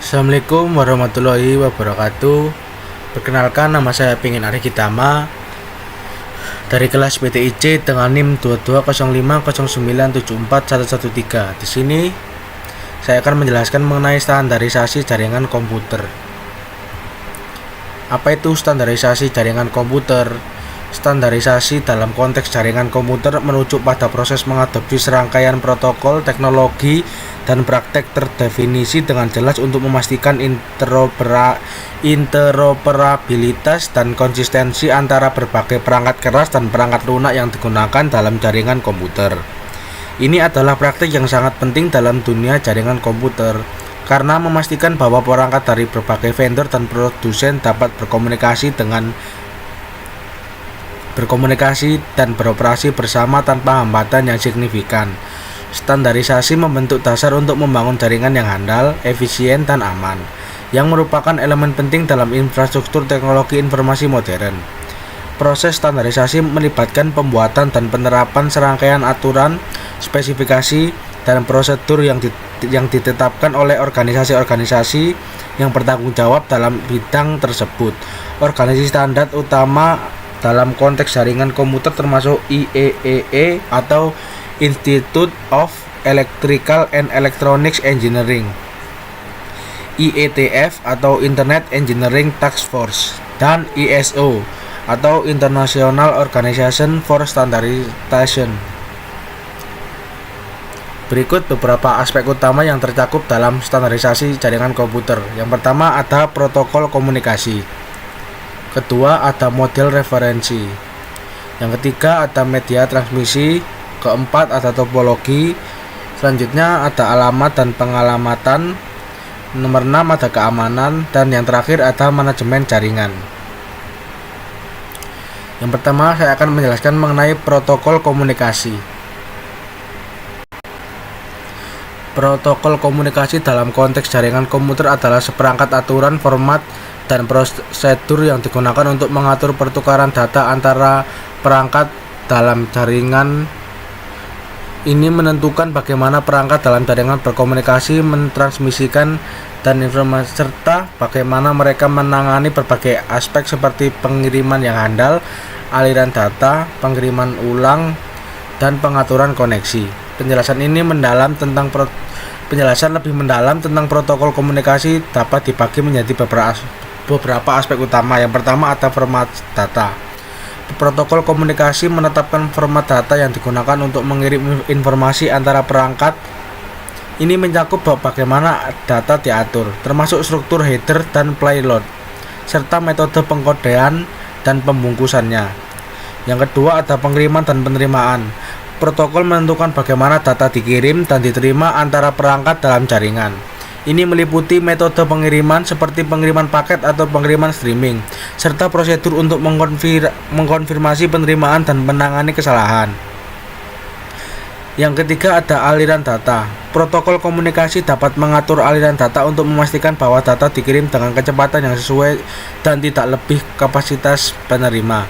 Assalamualaikum warahmatullahi wabarakatuh. Perkenalkan, nama saya Pingin Ari Kitama dari kelas PTIC dengan NIM 220509741113. Di sini saya akan menjelaskan mengenai standarisasi jaringan komputer. Apa itu standarisasi jaringan komputer? Standarisasi dalam konteks jaringan komputer merujuk pada proses mengadopsi serangkaian protokol, teknologi, dan praktek terdefinisi dengan jelas untuk memastikan interoperabilitas dan konsistensi antara berbagai perangkat keras dan perangkat lunak yang digunakan dalam jaringan komputer. Ini adalah praktik yang sangat penting dalam dunia jaringan komputer karena memastikan bahwa perangkat dari berbagai vendor dan produsen dapat berkomunikasi dan beroperasi bersama tanpa hambatan yang signifikan. Standarisasi membentuk dasar untuk membangun jaringan yang handal, efisien, dan aman, yang merupakan elemen penting dalam infrastruktur teknologi informasi modern. Proses standarisasi melibatkan pembuatan dan penerapan serangkaian aturan, spesifikasi, dan prosedur yang ditetapkan oleh organisasi-organisasi yang bertanggung jawab dalam bidang tersebut. Organisasi standar utama dalam konteks jaringan komputer termasuk IEEE atau Institute of Electrical and Electronics Engineering, IETF atau Internet Engineering Task Force, dan ISO atau International Organization for Standardization. Berikut beberapa aspek utama yang tercakup dalam standarisasi jaringan komputer. Yang pertama ada protokol komunikasi. Kedua ada model referensi. Yang ketiga ada media transmisi. Keempat ada topologi. Selanjutnya ada alamat dan pengalamatan. Nomor 6 ada keamanan. Dan yang terakhir ada manajemen jaringan. Yang pertama saya akan menjelaskan mengenai protokol komunikasi. Protokol komunikasi dalam konteks jaringan komputer adalah seperangkat aturan, format, dan prosedur yang digunakan untuk mengatur pertukaran data antara perangkat dalam jaringan. Ini menentukan bagaimana perangkat dalam jaringan berkomunikasi, mentransmisikan, dan informasi, serta bagaimana mereka menangani berbagai aspek seperti pengiriman yang handal, aliran data, pengiriman ulang, dan pengaturan koneksi. Penjelasan lebih mendalam tentang protokol komunikasi dapat dibagi menjadi beberapa aspek utama. Yang pertama ada format data. Protokol komunikasi menetapkan format data yang digunakan untuk mengirim informasi antara perangkat. Ini mencakup bagaimana data diatur, termasuk struktur header dan payload, serta metode pengkodean dan pembungkusannya. Yang kedua ada pengiriman dan penerimaan. Protokol menentukan bagaimana data dikirim dan diterima antara perangkat dalam jaringan. Ini meliputi metode pengiriman seperti pengiriman paket atau pengiriman streaming, serta prosedur untuk mengkonfirmasi penerimaan dan menangani kesalahan. Yang ketiga ada aliran data. Protokol komunikasi dapat mengatur aliran data untuk memastikan bahwa data dikirim dengan kecepatan yang sesuai dan tidak lebih kapasitas penerima.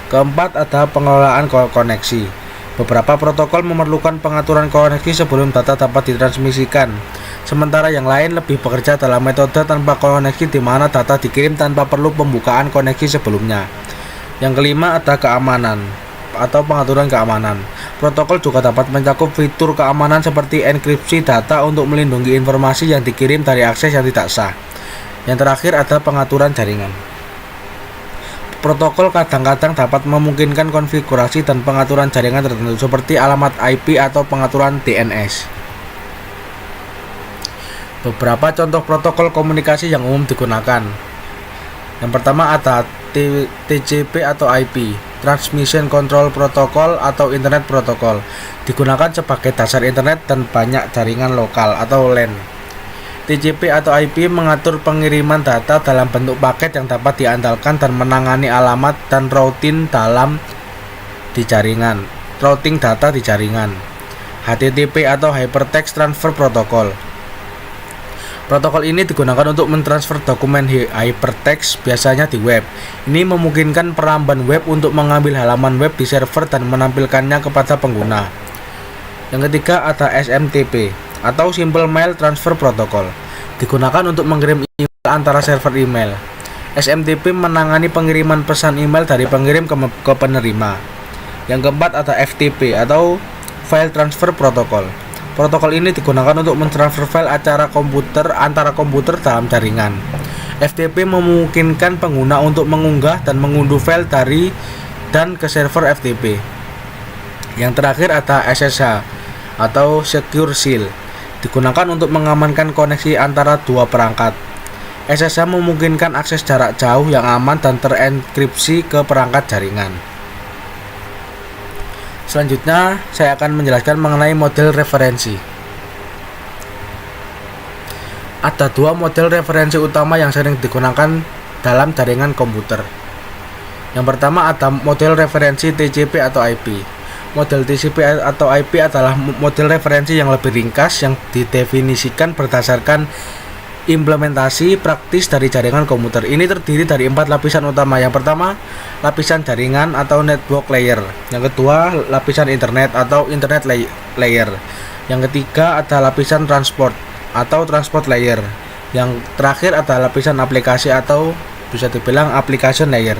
Keempat ada pengelolaan koneksi. Beberapa protokol memerlukan pengaturan koneksi sebelum data dapat ditransmisikan, sementara yang lain lebih bekerja dalam metode tanpa koneksi di mana data dikirim tanpa perlu pembukaan koneksi sebelumnya. Yang kelima ada keamanan atau pengaturan keamanan. Protokol juga dapat mencakup fitur keamanan seperti enkripsi data untuk melindungi informasi yang dikirim dari akses yang tidak sah. Yang terakhir ada pengaturan jaringan. Protokol kadang-kadang dapat memungkinkan konfigurasi dan pengaturan jaringan tertentu seperti alamat IP atau pengaturan DNS. Beberapa contoh protokol komunikasi yang umum digunakan. Yang pertama ada TCP atau IP, Transmission Control Protocol atau Internet Protocol, digunakan sebagai dasar internet dan banyak jaringan lokal atau LAN. TCP atau IP mengatur pengiriman data dalam bentuk paket yang dapat diandalkan dan menangani alamat dan routing data di jaringan. HTTP atau Hypertext Transfer Protocol. Protokol ini digunakan untuk mentransfer dokumen hypertext biasanya di web. Ini memungkinkan peramban web untuk mengambil halaman web di server dan menampilkannya kepada pengguna. Yang ketiga ada SMTP atau Simple Mail Transfer Protocol. digunakan untuk mengirim email antara server email. SMTP menangani pengiriman pesan email dari pengirim ke penerima. Yang keempat ada FTP atau File Transfer Protocol. Protokol ini digunakan untuk mentransfer file antara komputer dalam jaringan. FTP memungkinkan pengguna untuk mengunggah dan mengunduh file dari dan ke server FTP. Yang terakhir ada SSH atau Secure Seal, digunakan untuk mengamankan koneksi antara dua perangkat. SSH memungkinkan akses jarak jauh yang aman dan terenkripsi ke perangkat jaringan. Selanjutnya, saya akan menjelaskan mengenai model referensi. Ada dua model referensi utama yang sering digunakan dalam jaringan komputer. Yang pertama ada model referensi TCP atau IP. Model TCP atau IP adalah model referensi yang lebih ringkas yang didefinisikan berdasarkan implementasi praktis dari jaringan komputer. Ini terdiri dari 4 lapisan utama. Yang pertama, lapisan jaringan atau network layer. Yang kedua, lapisan internet atau internet layer. Yang ketiga, ada lapisan transport atau transport layer. Yang terakhir ada lapisan aplikasi atau bisa dibilang application layer.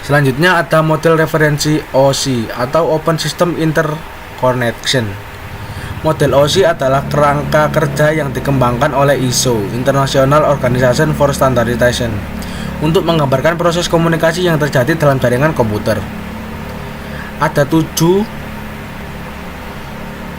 Selanjutnya ada model referensi OSI atau Open System Interconnection. Model OSI adalah kerangka kerja yang dikembangkan oleh ISO (International Organization for Standardization) untuk menggambarkan proses komunikasi yang terjadi dalam jaringan komputer. Ada 7.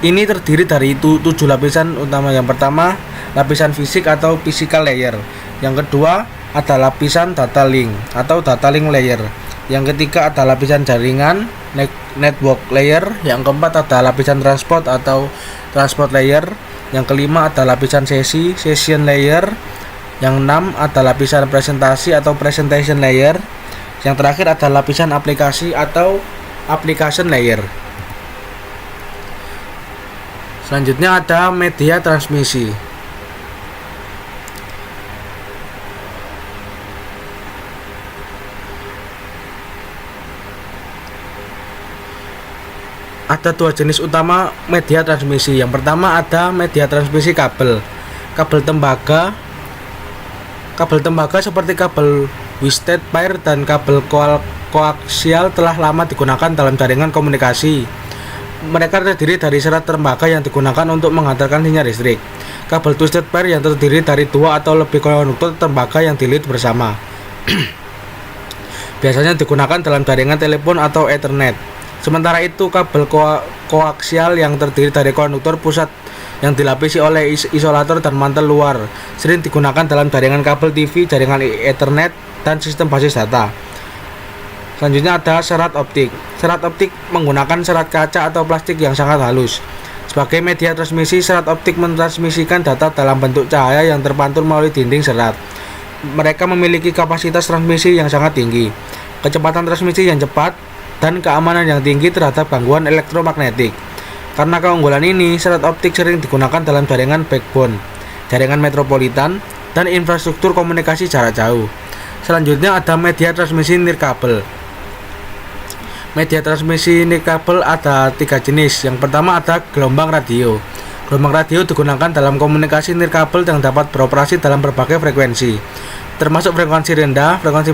Ini terdiri dari 7 lapisan utama. Yang pertama, lapisan fisik atau physical layer. Yang kedua, ada lapisan data link atau data link layer. Yang ketiga ada lapisan jaringan network layer. Yang keempat ada lapisan transport atau transport layer. Yang kelima ada lapisan session layer. Yang enam ada lapisan presentasi atau presentation layer. Yang terakhir ada lapisan aplikasi atau application layer. Selanjutnya ada media transmisi. Ada 2 jenis utama media transmisi. Yang pertama ada media transmisi kabel. Kabel tembaga seperti kabel Wisted Pair dan kabel koaksial telah lama digunakan dalam jaringan komunikasi. Mereka terdiri dari serat tembaga yang digunakan untuk menghantarkan sinyal listrik. Kabel Twisted Pair yang terdiri dari 2 atau lebih konduktor tembaga yang dililit bersama. Biasanya digunakan dalam jaringan telepon atau Ethernet. Sementara itu, kabel koaksial yang terdiri dari konduktor pusat yang dilapisi oleh isolator dan mantel luar sering digunakan dalam jaringan kabel TV, jaringan Ethernet, dan sistem basis data. Selanjutnya ada serat optik. Serat optik menggunakan serat kaca atau plastik yang sangat halus. Sebagai media transmisi, serat optik mentransmisikan data dalam bentuk cahaya yang terpantul melalui dinding serat. Mereka memiliki kapasitas transmisi yang sangat tinggi, kecepatan transmisi yang cepat, dan keamanan yang tinggi terhadap gangguan elektromagnetik. Karena keunggulan ini, serat optik sering digunakan dalam jaringan backbone, jaringan metropolitan, dan infrastruktur komunikasi jarak jauh. Selanjutnya ada media transmisi nirkabel. Media transmisi nirkabel ada 3 jenis. Yang pertama ada gelombang radio. Gelombang radio digunakan dalam komunikasi nirkabel yang dapat beroperasi dalam berbagai frekuensi, termasuk frekuensi rendah, frekuensi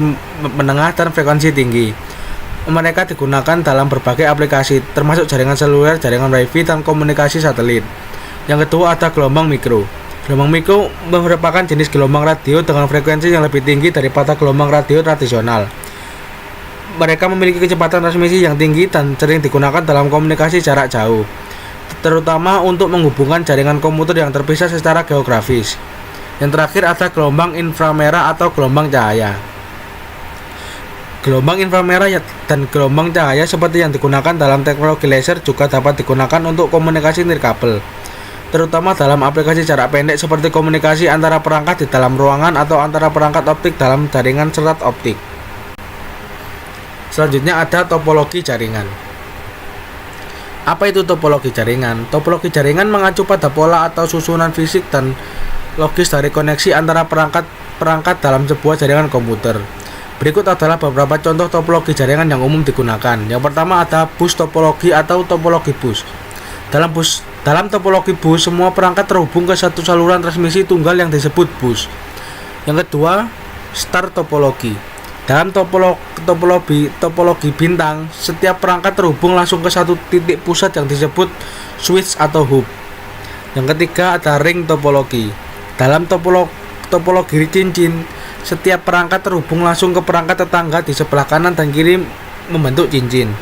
menengah, dan frekuensi tinggi. Mereka digunakan dalam berbagai aplikasi, termasuk jaringan seluler, jaringan wifi, dan komunikasi satelit. Yang kedua ada gelombang mikro. Gelombang mikro merupakan jenis gelombang radio dengan frekuensi yang lebih tinggi daripada gelombang radio tradisional. Mereka memiliki kecepatan transmisi yang tinggi dan sering digunakan dalam komunikasi jarak jauh, terutama untuk menghubungkan jaringan komputer yang terpisah secara geografis. Yang terakhir ada gelombang inframerah atau gelombang cahaya. Gelombang inframerah dan gelombang cahaya seperti yang digunakan dalam teknologi laser juga dapat digunakan untuk komunikasi nirkabel, terutama dalam aplikasi jarak pendek seperti komunikasi antara perangkat di dalam ruangan atau antara perangkat optik dalam jaringan serat optik. Selanjutnya ada topologi jaringan. Apa itu topologi jaringan? Topologi jaringan mengacu pada pola atau susunan fisik dan logis dari koneksi antara perangkat dalam sebuah jaringan komputer. Berikut adalah beberapa contoh topologi jaringan yang umum digunakan. Yang pertama ada bus topologi atau topologi bus. Dalam bus Dalam topologi bus, semua perangkat terhubung ke satu saluran transmisi tunggal yang disebut bus. Yang kedua, star topologi. Dalam topologi bintang, setiap perangkat terhubung langsung ke satu titik pusat yang disebut switch atau hub. Yang ketiga, ada ring topologi. Dalam topologi cincin, setiap perangkat terhubung langsung ke perangkat tetangga di sebelah kanan dan kiri membentuk cincin.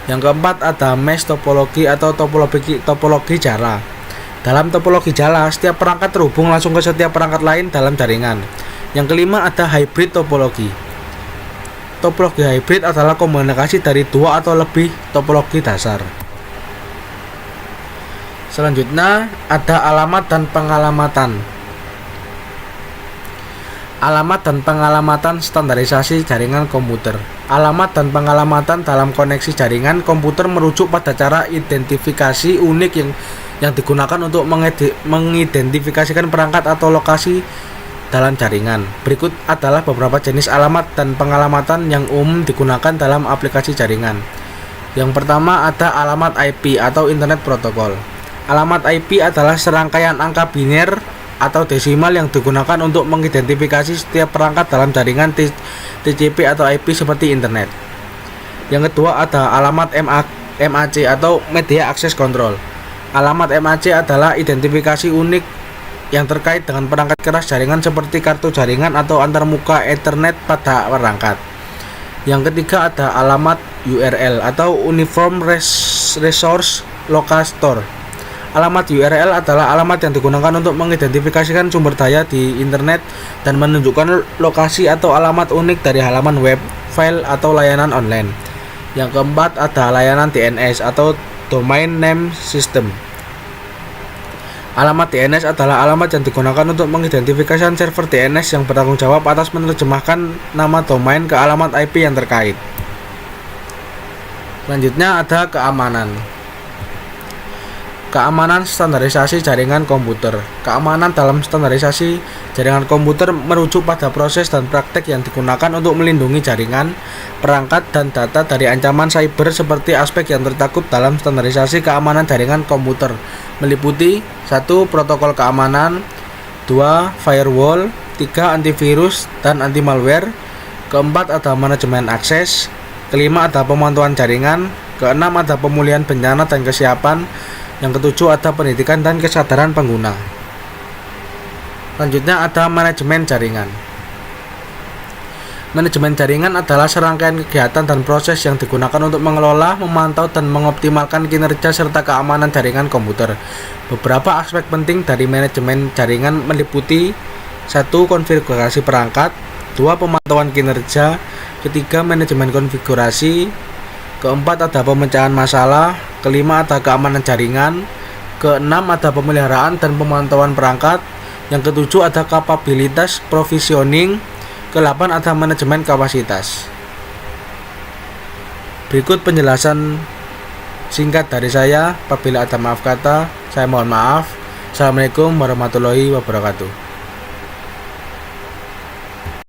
Yang keempat, ada mesh topologi atau topologi jala. Dalam topologi jala, setiap perangkat terhubung langsung ke setiap perangkat lain dalam jaringan. Yang kelima, ada hybrid topologi. Topologi hybrid adalah kombinasi dari dua atau lebih topologi dasar. Selanjutnya, ada alamat dan pengalamatan. Alamat dan pengalamatan standarisasi jaringan komputer. Alamat dan pengalamatan dalam koneksi jaringan komputer merujuk pada cara identifikasi unik yang digunakan untuk mengidentifikasikan perangkat atau lokasi dalam jaringan. Berikut adalah beberapa jenis alamat dan pengalamatan yang umum digunakan dalam aplikasi jaringan. Yang pertama, ada alamat IP atau Internet Protocol. Alamat IP adalah serangkaian angka biner atau desimal yang digunakan untuk mengidentifikasi setiap perangkat dalam jaringan TCP atau IP seperti internet. Yang kedua, ada alamat MAC atau Media Access Control. Alamat MAC adalah identifikasi unik yang terkait dengan perangkat keras jaringan seperti kartu jaringan atau antarmuka Ethernet pada perangkat. Yang ketiga, ada alamat URL atau Uniform Resource Locator. Alamat URL adalah alamat yang digunakan untuk mengidentifikasikan sumber daya di internet dan menunjukkan lokasi atau alamat unik dari halaman web, file, atau layanan online. Yang keempat, ada layanan DNS atau Domain Name System. Alamat DNS adalah alamat yang digunakan untuk mengidentifikasi server DNS yang bertanggung jawab atas menerjemahkan nama domain ke alamat IP yang terkait. Selanjutnya, ada keamanan. Keamanan standarisasi jaringan komputer. Keamanan dalam standarisasi jaringan komputer merujuk pada proses dan praktek yang digunakan untuk melindungi jaringan, perangkat, dan data dari ancaman cyber seperti aspek yang tercakup dalam standarisasi keamanan jaringan komputer meliputi 1. Protokol keamanan, 2. Firewall, 3. Antivirus dan anti malware, keempat, ada manajemen akses, kelima, ada pemantauan jaringan, keenam, ada pemulihan bencana dan kesiapan, yang ketujuh, ada pendidikan dan kesadaran pengguna. Selanjutnya, ada manajemen jaringan. Manajemen jaringan adalah serangkaian kegiatan dan proses yang digunakan untuk mengelola, memantau, dan mengoptimalkan kinerja serta keamanan jaringan komputer. Beberapa aspek penting dari manajemen jaringan meliputi 1. Konfigurasi perangkat, 2. Pemantauan kinerja, ketiga, manajemen konfigurasi, keempat, ada pemecahan masalah, kelima, ada keamanan jaringan, keenam, ada pemeliharaan dan pemantauan perangkat, yang ketujuh, ada kapabilitas provisioning, ke-8, ada manajemen kapasitas. Berikut penjelasan singkat dari saya. Apabila ada maaf kata, saya mohon maaf. Assalamualaikum warahmatullahi wabarakatuh.